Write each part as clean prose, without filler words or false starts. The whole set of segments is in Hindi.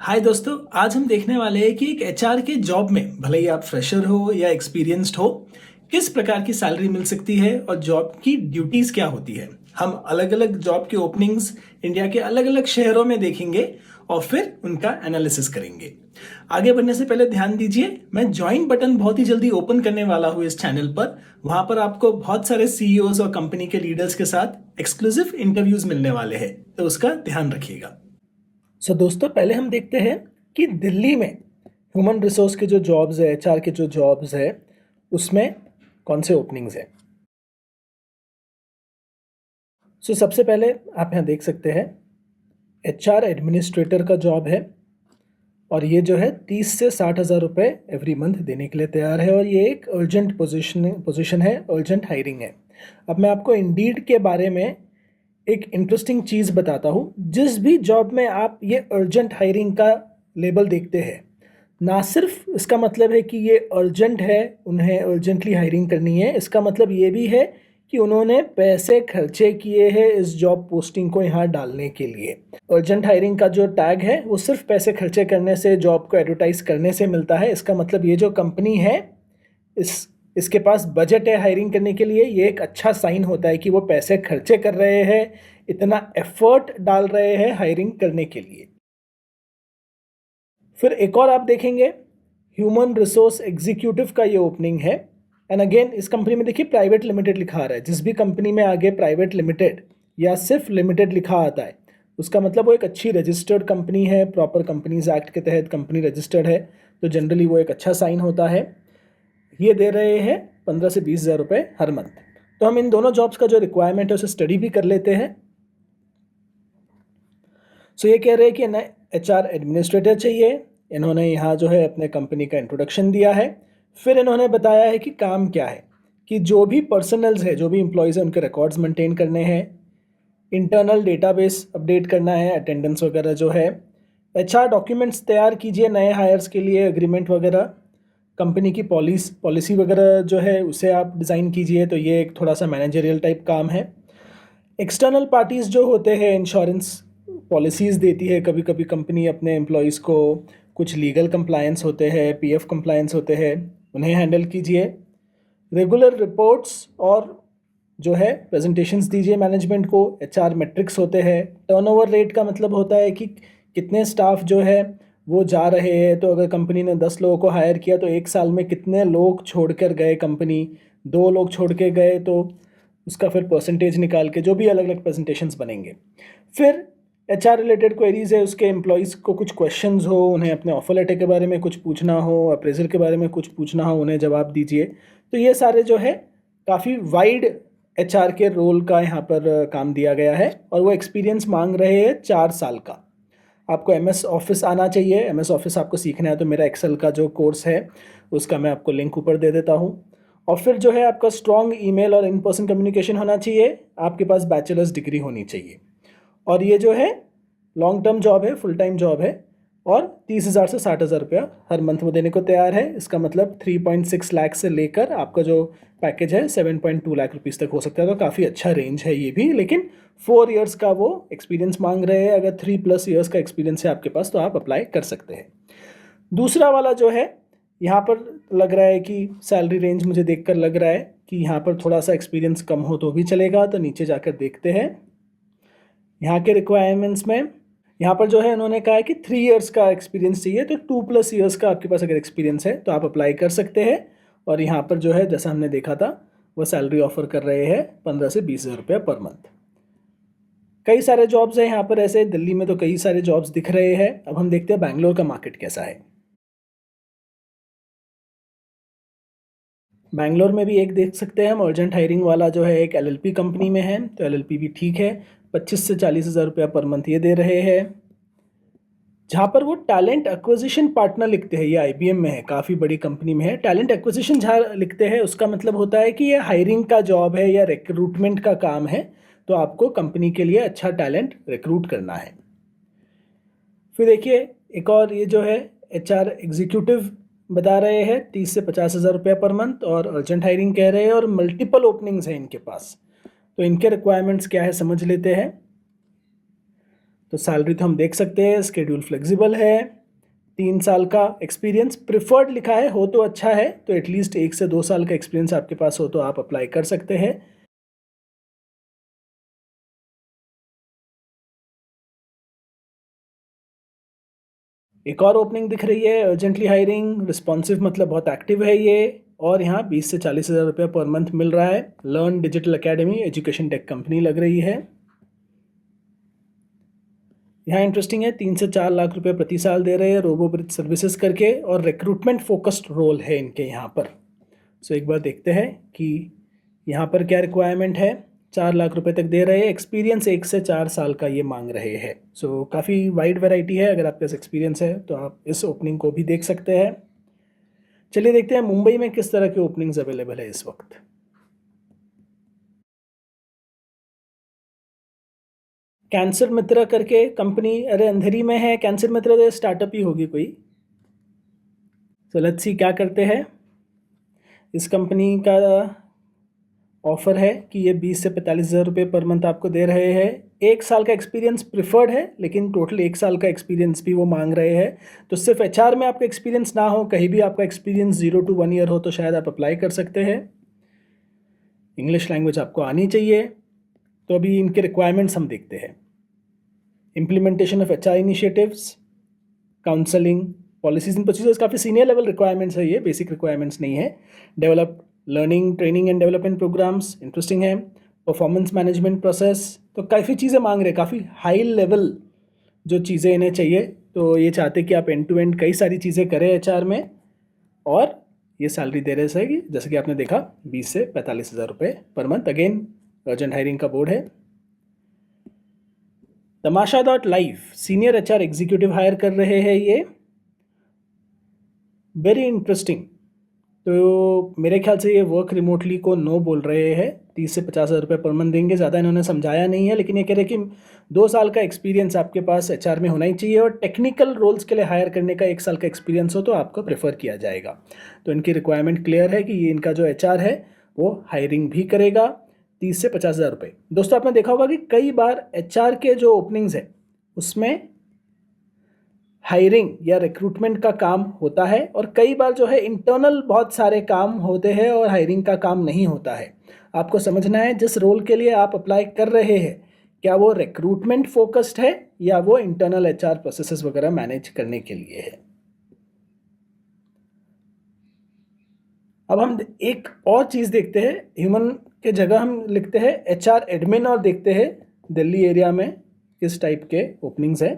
हाय दोस्तों, आज हम देखने वाले हैं कि एक एचआर के जॉब में भले ही आप फ्रेशर हो या एक्सपीरियंस्ड हो, किस प्रकार की सैलरी मिल सकती है और जॉब की ड्यूटीज क्या होती है। हम अलग अलग जॉब की ओपनिंग्स इंडिया के अलग अलग शहरों में देखेंगे और फिर उनका एनालिसिस करेंगे। आगे बढ़ने से पहले ध्यान दीजिए, मैं ज्वाइन बटन बहुत ही जल्दी ओपन करने वाला हूँ इस चैनल पर। वहां पर आपको बहुत सारे सीईओज और कंपनी के लीडर्स के साथ एक्सक्लूसिव इंटरव्यूज मिलने वाले हैं, तो उसका ध्यान रखिएगा। दोस्तों, पहले हम देखते हैं कि दिल्ली में ह्यूमन रिसोर्स के जो जॉब्स है, एचआर के जो जॉब्स है, उसमें कौन से ओपनिंग्स है। सबसे पहले आप यहाँ देख सकते हैं एचआर एडमिनिस्ट्रेटर का जॉब है और ये जो है 30 से 60 हज़ार रुपये एवरी मंथ देने के लिए तैयार है और ये एक अर्जेंट पोजीशन है, अर्जेंट हायरिंग है। अब मैं आपको इंडीड के बारे में एक इंटरेस्टिंग चीज़ बताता हूँ। जिस भी जॉब में आप ये अर्जेंट हायरिंग का लेबल देखते हैं, ना सिर्फ इसका मतलब है कि ये अर्जेंट है, उन्हें अर्जेंटली हायरिंग करनी है, इसका मतलब ये भी है कि उन्होंने पैसे खर्चे किए हैं इस जॉब पोस्टिंग को यहाँ डालने के लिए। अर्जेंट हायरिंग का जो टैग है वो सिर्फ पैसे खर्चे करने से, जॉब को एडवर्टाइज करने से मिलता है। इसका मतलब ये जो कंपनी है इसके पास बजट है हायरिंग करने के लिए, ये एक अच्छा साइन होता है कि वो पैसे खर्चे कर रहे हैं, इतना एफर्ट डाल रहे हैं हायरिंग करने के लिए। फिर एक और आप देखेंगे ह्यूमन रिसोर्स एग्जीक्यूटिव का ये ओपनिंग है। एंड अगेन इस कंपनी में देखिए प्राइवेट लिमिटेड लिखा आ रहा है। जिस भी कंपनी में आगे प्राइवेट लिमिटेड या सिर्फ लिमिटेड लिखा आता है, उसका मतलब वो एक अच्छी रजिस्टर्ड कंपनी है, प्रॉपर कंपनीज एक्ट के तहत कंपनी रजिस्टर्ड है, तो जनरली वो एक अच्छा साइन होता है। ये दे रहे हैं 15 से 20 हज़ार रुपये हर मंथ। तो हम इन दोनों जॉब्स का जो रिक्वायरमेंट है उसे स्टडी भी कर लेते हैं। ये कह रहे हैं कि ना एचआर एडमिनिस्ट्रेटर चाहिए। इन्होंने यहाँ जो है अपने कंपनी का इंट्रोडक्शन दिया है। फिर इन्होंने बताया है कि काम क्या है, कि जो भी पर्सनल्स है, जो भी एम्प्लॉयज़ हैं, उनके रिकॉर्ड्स मेंटेन करने हैं, इंटरनल डेटाबेस अपडेट करना है, अटेंडेंस वगैरह जो है, एचआर डॉक्यूमेंट्स तैयार कीजिए नए हायर्स के लिए, एग्रीमेंट वगैरह, कंपनी की पॉलिसी वगैरह जो है उसे आप डिज़ाइन कीजिए। तो ये एक थोड़ा सा मैनेजरियल टाइप काम है। एक्सटर्नल पार्टीज़ जो होते हैं, इंश्योरेंस पॉलिसीज़ देती है कभी कभी कंपनी अपने एम्प्लॉयज़ को, कुछ लीगल कंप्लायंस होते हैं, पीएफ कंप्लायंस होते हैं, उन्हें हैंडल कीजिए। रेगुलर रिपोर्ट्स और जो है प्रेजेंटेशंस दीजिए मैनेजमेंट को। एचआर मैट्रिक्स होते हैं। टर्नओवर रेट का मतलब होता है कि कितने स्टाफ जो है वो जा रहे हैं। तो अगर कंपनी ने 10 लोगों को हायर किया तो एक साल में कितने लोग छोड़कर गए कंपनी, 2 लोग छोड़ के गए तो उसका फिर परसेंटेज निकाल के जो भी अलग अलग प्रेजेंटेशंस बनेंगे। फिर एचआर रिलेटेड क्वेरीज है, उसके एम्प्लॉयज़ को कुछ क्वेश्चंस हो, उन्हें अपने ऑफर लेटर के बारे में कुछ पूछना हो, अप्रेजल के बारे में कुछ पूछना हो, उन्हें जवाब दीजिए। तो ये सारे जो है काफ़ी वाइड एचआर के रोल का यहाँ पर काम दिया गया है और वो एक्सपीरियंस मांग रहे हैं 4 साल का। आपको एमएस ऑफिस आना चाहिए। एमएस ऑफिस आपको सीखना है तो मेरा एक्सेल का जो कोर्स है उसका मैं आपको लिंक ऊपर दे देता हूँ। और फिर जो है आपका स्ट्रॉन्ग ईमेल और इन पर्सन कम्युनिकेशन होना चाहिए। आपके पास बैचलर्स डिग्री होनी चाहिए। और ये जो है लॉन्ग टर्म जॉब है, फुल टाइम जॉब है और 30 हज़ार से 60 हज़ार रुपया हर मंथ वो देने को तैयार है। इसका मतलब 3.6 लाख से लेकर आपका जो पैकेज है 7.2 लाख रुपीज़ तक हो सकता है। तो काफ़ी अच्छा रेंज है ये भी, लेकिन 4 इयर्स का वो एक्सपीरियंस मांग रहे हैं। अगर 3+ इयर्स का एक्सपीरियंस है आपके पास तो आप अप्लाई कर सकते हैं। दूसरा वाला जो है यहाँ पर लग रहा है कि सैलरी रेंज मुझे देखकर लग रहा है कि यहाँ पर थोड़ा सा एक्सपीरियंस कम हो तो भी चलेगा। तो नीचे जाकर देखते हैं यहाँ के रिक्वायरमेंट्स में। यहाँ पर जो है उन्होंने कहा है कि 3 इयर्स का एक्सपीरियंस चाहिए, तो 2+ इयर्स का आपके पास अगर एक्सपीरियंस है तो आप अप्लाई कर सकते हैं। और यहाँ पर जो है जैसा हमने देखा था वो सैलरी ऑफर कर रहे हैं 15 से 20 हज़ार रुपये पर मंथ। कई सारे जॉब्स हैं यहाँ पर ऐसे, दिल्ली में तो कई सारे जॉब्स दिख रहे हैं। अब हम देखते हैं बैंगलोर का मार्केट कैसा है। बैंगलोर में भी एक देख सकते हैं हम, अर्जेंट हायरिंग वाला जो है एक एलएलपी कंपनी में है। तो एलएलपी भी ठीक है, 25 से 40 हज़ार रुपया पर मंथ ये दे रहे हैं। जहाँ पर वो टैलेंट एक्विजिशन पार्टनर लिखते हैं, ये आईबीएम में है, काफ़ी बड़ी कंपनी में है। टैलेंट एक्विजिशन जहाँ लिखते हैं उसका मतलब होता है कि ये हायरिंग का जॉब है या रिक्रूटमेंट का काम है। तो आपको कंपनी के लिए अच्छा टैलेंट रिक्रूट करना है। फिर देखिए एक और ये जो है एचआर एग्जीक्यूटिव बता रहे हैं 30 से 50 हज़ार रुपया पर मंथ और अर्जेंट हायरिंग कह रहे हैं और मल्टीपल ओपनिंग्स हैं इनके पास। तो इनके रिक्वायरमेंट्स क्या है समझ लेते हैं। तो सैलरी तो हम देख सकते हैं, स्केड्यूल फ्लेक्सिबल है, 3 साल का एक्सपीरियंस प्रिफर्ड लिखा है, हो तो अच्छा है, तो एटलीस्ट 1 से 2 साल का एक्सपीरियंस आपके पास हो तो आप अप्लाई कर सकते हैं। एक और ओपनिंग दिख रही है, अर्जेंटली हायरिंग, रिस्पॉन्सिव मतलब बहुत एक्टिव है ये, और यहाँ 20 से 40 हज़ार रुपये पर मंथ मिल रहा है। Learn digital academy education tech company लग रही है। यहाँ इंटरेस्टिंग है, 3 से 4 लाख रुपए प्रति साल दे रहे हैं रोबोब्रिज सर्विसेज करके, और रिक्रूटमेंट फोकस्ड रोल है इनके यहाँ पर। सो एक बार देखते हैं कि यहाँ पर क्या रिक्वायरमेंट है। 4 लाख रुपए तक दे रहे हैं, एक्सपीरियंस 1 से 4 साल का ये मांग रहे हैं। सो काफ़ी वाइड वैरायटी है, अगर आपके पास एक्सपीरियंस है तो आप इस ओपनिंग को भी देख सकते हैं। चलिए देखते हैं मुंबई में किस तरह के ओपनिंग्स अवेलेबल है इस वक्त। कैंसर मित्र करके कंपनी, अरे अंधेरी में है कैंसर मित्र, तो स्टार्टअप ही होगी कोई। सो लेट्स सी क्या करते हैं। इस कंपनी का ऑफर है कि ये 20 से 45 हज़ार रुपये पर मंथ आपको दे रहे हैं। 1 साल का एक्सपीरियंस प्रिफर्ड है, लेकिन टोटल 1 साल का एक्सपीरियंस भी वो मांग रहे हैं। तो सिर्फ एचआर में आपका एक्सपीरियंस ना हो, कहीं भी आपका एक्सपीरियंस 0 to 1 ईयर हो तो शायद आप अप्लाई कर सकते हैं। इंग्लिश लैंग्वेज आपको आनी चाहिए। तो अभी इनके रिक्वायरमेंट्स हम देखते हैं। Implementation of HR initiatives, counselling, policies and procedures, काफ़ी सीनियर लेवल रिक्वायरमेंट्स है ये, बेसिक रिक्वायरमेंट्स नहीं है। Develop learning training and development programmes, interesting है। परफॉर्मेंस मैनेजमेंट प्रोसेस, तो काफ़ी चीज़ें मांग रहे हैं, काफ़ी हाई लेवल जो चीज़ें इन्हें चाहिए। तो ये चाहते कि आप एंड टू एंड कई सारी चीज़ें करें एचआर में, और ये सैलरी दे रहे हैं जैसे कि आपने देखा 20 से 45 हज़ार रुपये per month. Again urgent hiring का बोर्ड है। Tamasha.live senior HR executive higher कर रहे हैं ये, वेरी इंटरेस्टिंग। तो मेरे ख्याल से ये वर्क रिमोटली को नो बोल रहे हैं। 30 से 50 हज़ार रुपये पर मंथ देंगे, ज़्यादा इन्होंने समझाया नहीं है, लेकिन ये कह रहे हैं कि 2 साल का एक्सपीरियंस आपके पास एचआर में होना ही चाहिए, और टेक्निकल रोल्स के लिए हायर करने का 1 साल का एक्सपीरियंस हो तो आपको प्रेफर किया जाएगा। तो इनकी रिक्वायरमेंट क्लियर है कि ये इनका जो एचआर है वो हायरिंग भी करेगा। 30 से 50 हज़ार रुपये। दोस्तों आपने देखा होगा कि कई बार एचआर के जो ओपनिंग्स है उसमें हायरिंग या रिक्रूटमेंट का काम होता है, और कई बार जो है इंटरनल बहुत सारे काम होते हैं और हायरिंग का काम नहीं होता है। आपको समझना है जिस रोल के लिए आप अप्लाई कर रहे हैं, क्या वो रिक्रूटमेंट फोकस्ड है या वो इंटरनल एचआर प्रोसेसेस वगैरह मैनेज करने के लिए है। अब हम एक और चीज़ देखते हैं, ह्यूमन के जगह हम लिखते हैं एचआर एडमिन, और देखते हैं दिल्ली एरिया में किस टाइप के ओपनिंग्स है।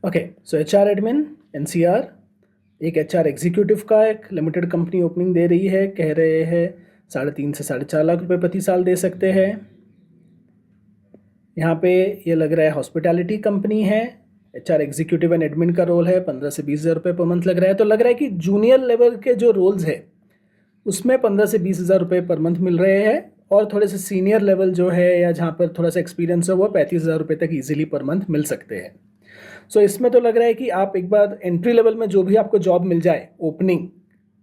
ओके, सो एचआर एडमिन एनसीआर, एक एचआर एग्जीक्यूटिव का एक लिमिटेड कंपनी ओपनिंग दे रही है, कह रहे हैं 3.5 से 4.5 लाख रुपए प्रति साल दे सकते हैं। यहाँ पे ये लग रहा है हॉस्पिटैलिटी कंपनी है, एचआर एग्जीक्यूटिव एंड एडमिन का रोल है, 15 से 20 हज़ार रुपये पर मंथ लग रहा है। तो लग रहा है कि जूनियर लेवल के जो रोल्स है उसमें 15 से 20 हज़ार रुपये पर मंथ मिल रहे हैं, और थोड़े से सीनियर लेवल जो है या जहाँ पर थोड़ा सा एक्सपीरियंस है वो 35 हज़ार रुपये तक ईजिली पर मंथ मिल सकते हैं। सो इसमें तो लग रहा है कि आप एक बार एंट्री लेवल में जो भी आपको जॉब मिल जाए, ओपनिंग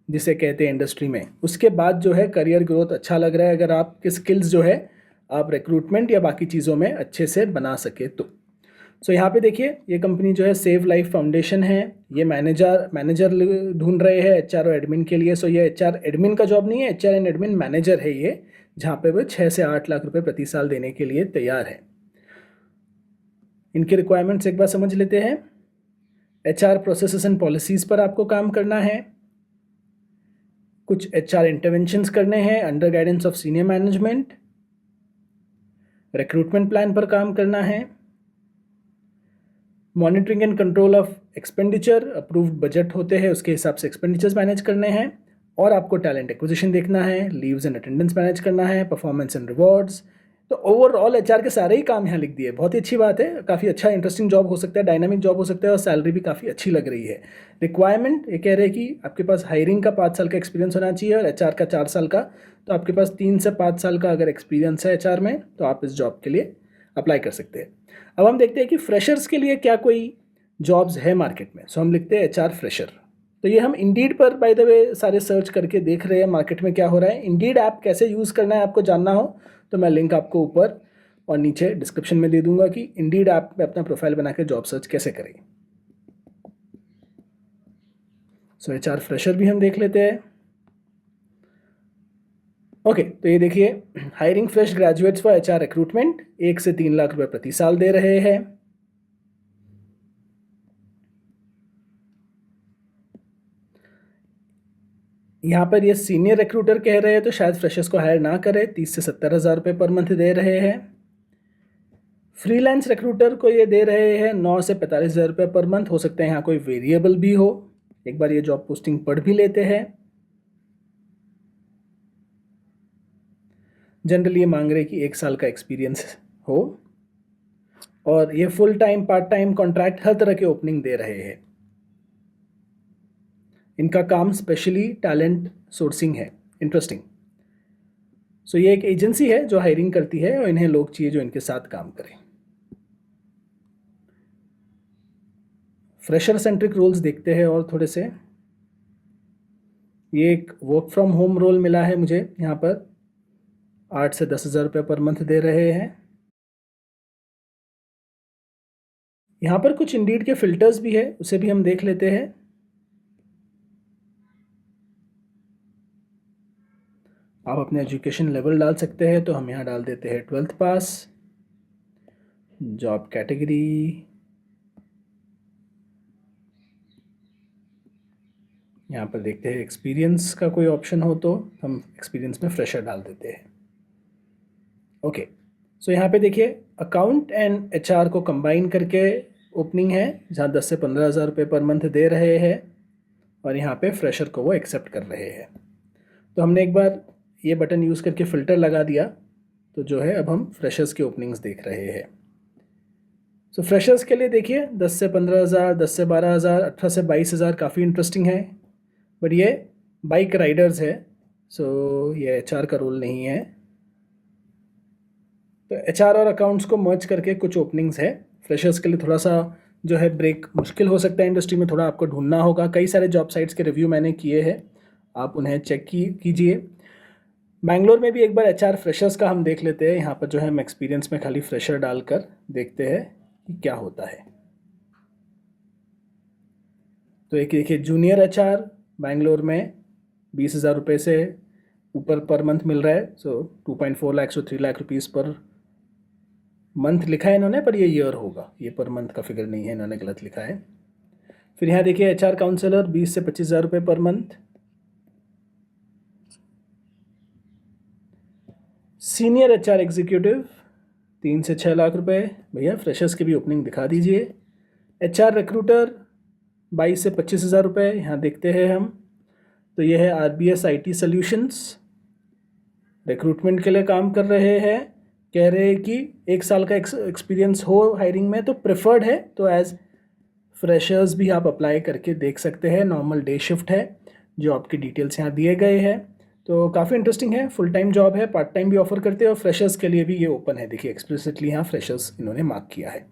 जिसे कहते हैं इंडस्ट्री में, उसके बाद जो है करियर ग्रोथ अच्छा लग रहा है, अगर आपके स्किल्स जो है आप रिक्रूटमेंट या बाकी चीज़ों में अच्छे से बना सके तो। सो यहाँ पे देखिए ये कंपनी जो है सेव लाइफ फाउंडेशन है, ये मैनेजर ढूंढ रहे हैं एचआर और एडमिन के लिए। सो ये एचआर एडमिन का जॉब नहीं है, एचआर एंड एडमिन मैनेजर है ये, जहाँ पे वो 6 से 8 लाख रुपए प्रति साल देने के लिए तैयार है। इनकी रिक्वायरमेंट्स एक बार समझ लेते हैं। एचआर प्रोसेसेस एंड पॉलिसीज़ पर आपको काम करना है, कुछ एचआर इंटरवेंशंस करने हैं under guidance of senior management, recruitment plan पर काम करना है, monitoring and control of expenditure, approved budget होते हैं उसके हिसाब से एक्सपेंडिचर्स मैनेज करने हैं, और आपको टैलेंट एक्विजिशन देखना है, लीव्स एंड अटेंडेंस मैनेज करना है, परफॉर्मेंस एंड रिवॉर्ड्स। तो ओवरऑल एचआर के सारे ही काम यहाँ लिख दिए। बहुत ही अच्छी बात है, काफ़ी अच्छा इंटरेस्टिंग जॉब हो सकता है, डायनामिक जॉब हो सकता है, और सैलरी भी काफ़ी अच्छी लग रही है। रिक्वायरमेंट ये कह रहे हैं कि आपके पास हायरिंग का 5 साल का एक्सपीरियंस होना चाहिए और एचआर का 4 साल का। तो आपके पास 3 से 5 साल का अगर एक्सपीरियंस है एचआर में तो आप इस जॉब के लिए अप्लाई कर सकते हैं। अब हम देखते हैं कि फ्रेशर्स के लिए क्या कोई जॉब्स है मार्केट में। सो हम लिखते हैं एचआर फ्रेशर। तो ये हम इंडीड पर बाय द वे सारे सर्च करके देख रहे हैं मार्केट में क्या हो रहा है। इंडीड ऐप कैसे यूज़ करना है आपको जानना हो तो मैं लिंक आपको ऊपर और नीचे डिस्क्रिप्शन में दे दूंगा कि इंडीड ऐप में अपना प्रोफाइल बना के जॉब सर्च कैसे करें। सो एचआर फ्रेशर भी हम देख लेते हैं। ओके, तो ये देखिए, hiring fresh graduates for HR recruitment 1 से 3 लाख रुपए प्रति साल दे रहे हैं। यहाँ पर ये सीनियर रिक्रूटर कह रहे हैं तो शायद फ्रेशर्स को हायर ना करें, 30 से 70 हज़ार रुपये पर मंथ दे रहे हैं। फ्रीलांस रिक्रूटर को ये दे रहे हैं 9 से 45 हज़ार रुपये पर मंथ। हो सकता है यहाँ कोई वेरिएबल भी हो, एक बार ये जॉब पोस्टिंग पढ़ भी लेते हैं। जनरली ये मांग रहे कि 1 साल का एक्सपीरियंस हो और ये full time part time contract हर तरह के ओपनिंग दे रहे हैं। इनका काम स्पेशली टैलेंट सोर्सिंग है। इंटरेस्टिंग। सो ये एक एजेंसी है जो हायरिंग करती है और इन्हें लोग चाहिए जो इनके साथ काम करें। फ्रेशर सेंट्रिक रोल्स देखते हैं और थोड़े से। ये एक वर्क फ्रॉम होम रोल मिला है मुझे, यहाँ पर 8 से 10 हज़ार रुपये पर मंथ दे रहे हैं। यहाँ पर कुछ इंडीड के फिल्टर्स भी है, उसे भी हम देख लेते हैं। आप अपने एजुकेशन लेवल डाल सकते हैं, तो हम यहाँ डाल देते हैं 12th पास। जॉब कैटेगरी, यहाँ पर देखते हैं एक्सपीरियंस का कोई ऑप्शन हो तो हम एक्सपीरियंस में फ्रेशर डाल देते हैं। ओके, सो यहाँ पे देखिए अकाउंट एंड एचआर को कंबाइन करके ओपनिंग है, जहाँ 10 से 15 हज़ार रुपये पर मंथ दे रहे हैं और यहाँ पे फ्रेशर को वो एक्सेप्ट कर रहे हैं। तो हमने एक बार ये बटन यूज़ करके फ़िल्टर लगा दिया, तो जो है अब हम फ्रेशर्स की ओपनिंग्स देख रहे हैं। सो फ्रेशर्स के लिए देखिए 10 से 15 हज़ार, 10 से 12 हज़ार, 18 से 22 हज़ार काफ़ी इंटरेस्टिंग है। बट ये बाइक राइडर्स है, सो ये एचआर का रोल नहीं है। तो एचआर और अकाउंट्स को मर्ज करके कुछ ओपनिंग्स है। फ्रेशर्स के लिए थोड़ा सा जो है ब्रेक मुश्किल हो सकता है, इंडस्ट्री में थोड़ा आपको ढूंढना होगा। कई सारे जॉब साइट्स के रिव्यू मैंने किए हैं, आप उन्हें चेक कीजिए। बैंगलोर में भी एक बार एचआर फ्रेशर्स का हम देख लेते हैं। यहाँ पर जो है हम एक्सपीरियंस में खाली फ्रेशर डालकर देखते हैं कि क्या होता है। तो एक देखिए जूनियर एचआर बैंगलोर में 20 हज़ार रुपये से ऊपर पर मंथ मिल रहा है। सो 2.4 लाख से 3 लाख रुपीज़ पर मंथ लिखा है इन्होंने, पर ये ईयर होगा, ये पर मंथ का फिगर नहीं है, इन्होंने गलत लिखा है। फिर यहाँ देखिए एचआर काउंसलर 20 से 25 हज़ार रुपये per month. Senior HR executive 3 से 6 लाख रुपए। भैया फ्रेशर्स की भी ओपनिंग दिखा दीजिए। एचआर रिक्रूटर 22 से 25 हज़ार रुपये, यहाँ देखते हैं हम। तो ये है आरबीएस आईटी सॉल्यूशंस, रिक्रूटमेंट के लिए काम कर रहे हैं। कह रहे हैं कि 1 साल का एक्सपीरियंस हो हायरिंग में तो प्रेफर्ड है, तो एज फ्रेशर्स भी आप अप्लाई करके देख सकते हैं। नॉर्मल डे शिफ्ट है, जो आपकी डिटेल्स यहाँ दिए गए हैं। तो काफ़ी इंटरेस्टिंग है, फुल टाइम जॉब है, पार्ट टाइम भी ऑफर करते हैं और फ्रेशर्स के लिए भी ये ओपन है। देखिए एक्सप्लिसिटली यहाँ फ्रेशर्स इन्होंने मार्क किया है।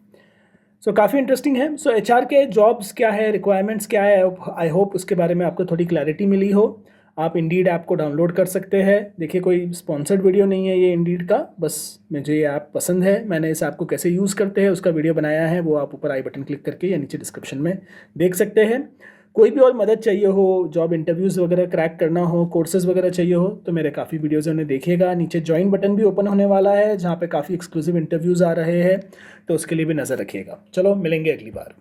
सो काफ़ी इंटरेस्टिंग है। सो एचआर के जॉब्स क्या है, रिक्वायरमेंट्स क्या है, आई होप उसके बारे में आपको थोड़ी क्लैरिटी मिली हो। आप इंडीड ऐप को डाउनलोड कर सकते हैं। देखिए कोई स्पॉन्सर्ड वीडियो नहीं है ये इंडीड का, बस मुझे ये ऐप पसंद है, मैंने इस ऐप को कैसे यूज़ करते हैं उसका वीडियो बनाया है, वो आप ऊपर आई बटन क्लिक करके या नीचे डिस्क्रिप्शन में देख सकते हैं। कोई भी और मदद चाहिए हो, जॉब इंटरव्यूज़ वगैरह क्रैक करना हो, कोर्सेज़ वगैरह चाहिए हो, तो मेरे काफ़ी वीडियोज़ उन्हें देखिएगा। नीचे ज्वाइन बटन भी ओपन होने वाला है, जहाँ पे काफ़ी एक्सक्लूसिव इंटरव्यूज़ आ रहे हैं, तो उसके लिए भी नज़र रखिएगा। चलो मिलेंगे अगली बार।